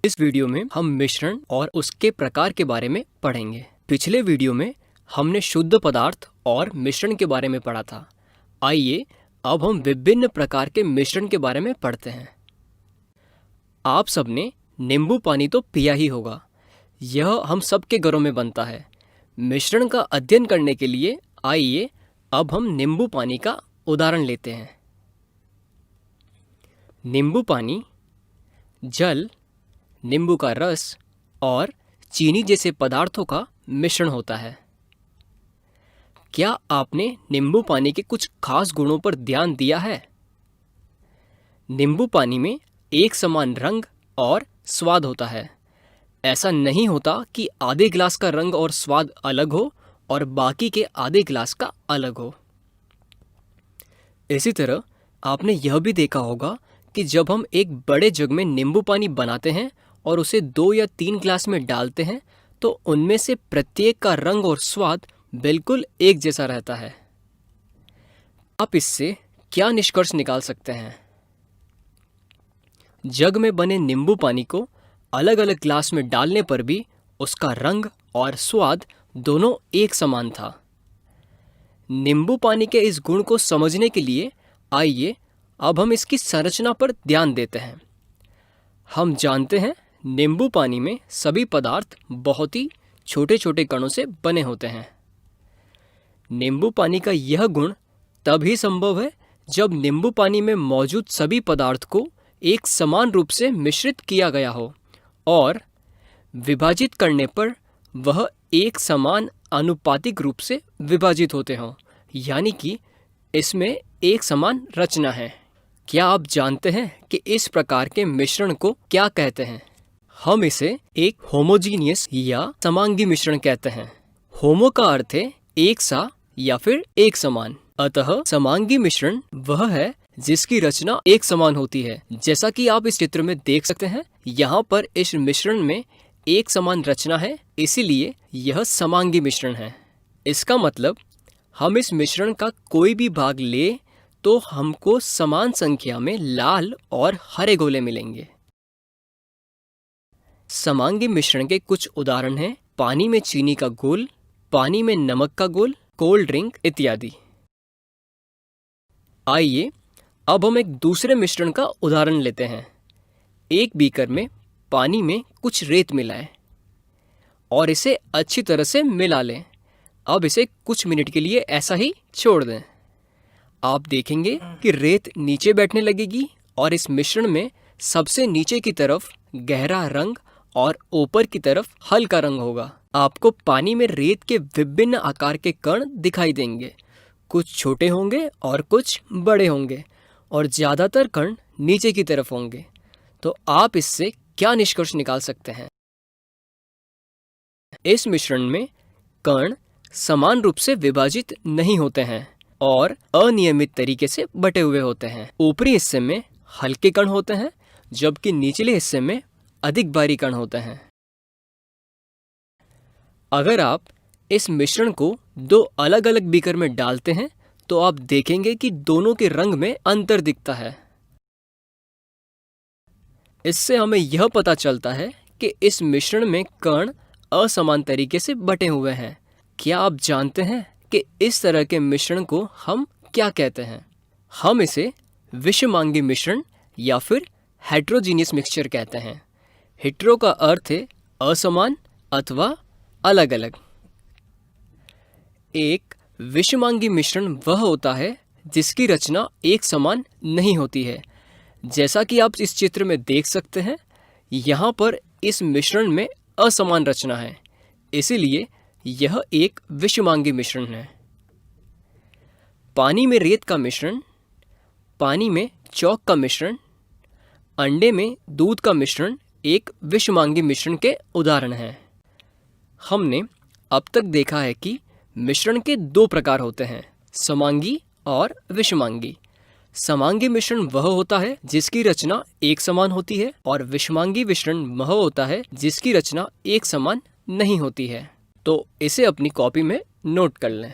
इस वीडियो में हम मिश्रण और उसके प्रकार के बारे में पढ़ेंगे। पिछले वीडियो में हमने शुद्ध पदार्थ और मिश्रण के बारे में पढ़ा था। आइए अब हम विभिन्न प्रकार के मिश्रण के बारे में पढ़ते हैं। आप सबने नींबू पानी तो पिया ही होगा। यह हम सबके घरों में बनता है। मिश्रण का अध्ययन करने के लिए आइए अब हम नींबू पानी का उदाहरण लेते हैं। नींबू पानी जल, नींबू का रस और चीनी जैसे पदार्थों का मिश्रण होता है। क्या आपने नींबू पानी के कुछ खास गुणों पर ध्यान दिया है? नींबू पानी में एक समान रंग और स्वाद होता है। ऐसा नहीं होता कि आधे गिलास का रंग और स्वाद अलग हो और बाकी के आधे गिलास का अलग हो। इसी तरह आपने यह भी देखा होगा कि जब हम एक बड़े जग में नींबू पानी बनाते हैं और उसे 2 या 3 गिलास में डालते हैं तो उनमें से प्रत्येक का रंग और स्वाद बिल्कुल एक जैसा रहता है। आप इससे क्या निष्कर्ष निकाल सकते हैं? जग में बने नींबू पानी को अलग अलग गिलास में डालने पर भी उसका रंग और स्वाद दोनों एक समान था। नींबू पानी के इस गुण को समझने के लिए आइए अब हम इसकी संरचना पर ध्यान देते हैं। हम जानते हैं नींबू पानी में सभी पदार्थ बहुत ही छोटे छोटे कणों से बने होते हैं। नींबू पानी का यह गुण तभी संभव है जब नींबू पानी में मौजूद सभी पदार्थ को एक समान रूप से मिश्रित किया गया हो और विभाजित करने पर वह एक समान आनुपातिक रूप से विभाजित होते हों, यानी कि इसमें एक समान रचना है। क्या आप जानते हैं कि इस प्रकार के मिश्रण को क्या कहते हैं? हम इसे एक होमोजीनियस या समांगी मिश्रण कहते हैं। होमो का अर्थ है एक सा या फिर एक समान। अतः समांगी मिश्रण वह है जिसकी रचना एक समान होती है। जैसा कि आप इस चित्र में देख सकते हैं, यहाँ पर इस मिश्रण में एक समान रचना है, इसीलिए यह समांगी मिश्रण है। इसका मतलब हम इस मिश्रण का कोई भी भाग ले तो हमको समान संख्या में लाल और हरे गोले मिलेंगे। समांगी मिश्रण के कुछ उदाहरण हैं पानी में चीनी का घोल, पानी में नमक का घोल, कोल्ड ड्रिंक इत्यादि। आइए अब हम एक दूसरे मिश्रण का उदाहरण लेते हैं। एक बीकर में पानी में कुछ रेत मिलाएं और इसे अच्छी तरह से मिला लें। अब इसे कुछ मिनट के लिए ऐसा ही छोड़ दें। आप देखेंगे कि रेत नीचे बैठने लगेगी और इस मिश्रण में सबसे नीचे की तरफ गहरा रंग और ऊपर की तरफ हल्का रंग होगा। आपको पानी में रेत के विभिन्न आकार के कण दिखाई देंगे। कुछ छोटे होंगे और कुछ बड़े होंगे और ज़्यादातर कण नीचे की तरफ होंगे। तो आप इससे क्या निष्कर्ष निकाल सकते हैं? इस मिश्रण में कण समान रूप से विभाजित नहीं होते हैं और अनियमित तरीके से बटे हुए होते हैं। ऊपरी हिस्से में हल्के कण होते हैं जबकि निचले हिस्से में अधिक भारी कण होते हैं। अगर आप इस मिश्रण को 2 अलग अलग बीकर में डालते हैं तो आप देखेंगे कि दोनों के रंग में अंतर दिखता है। इससे हमें यह पता चलता है कि इस मिश्रण में कण असमान तरीके से बटे हुए हैं। क्या आप जानते हैं कि इस तरह के मिश्रण को हम क्या कहते हैं? हम इसे विषमांगी मिश्रण या फिर हेट्रोजीनियस मिक्सचर कहते हैं। हेट्रो का अर्थ है असमान अथवा अलग अलग। एक विषमांगी मिश्रण वह होता है जिसकी रचना एक समान नहीं होती है। जैसा कि आप इस चित्र में देख सकते हैं, यहाँ पर इस मिश्रण में असमान रचना है, इसीलिए यह एक विषमांगी मिश्रण है। पानी में रेत का मिश्रण, पानी में चौक का मिश्रण, अंडे में दूध का मिश्रण एक विषमांगी मिश्रण के उदाहरण हैं। हमने अब तक देखा है कि मिश्रण के 2 प्रकार होते हैं, समांगी और विषमांगी। समांगी मिश्रण वह होता है जिसकी रचना एक समान होती है और विषमांगी मिश्रण वह होता है जिसकी रचना एक समान नहीं होती है। तो इसे अपनी कॉपी में नोट कर लें।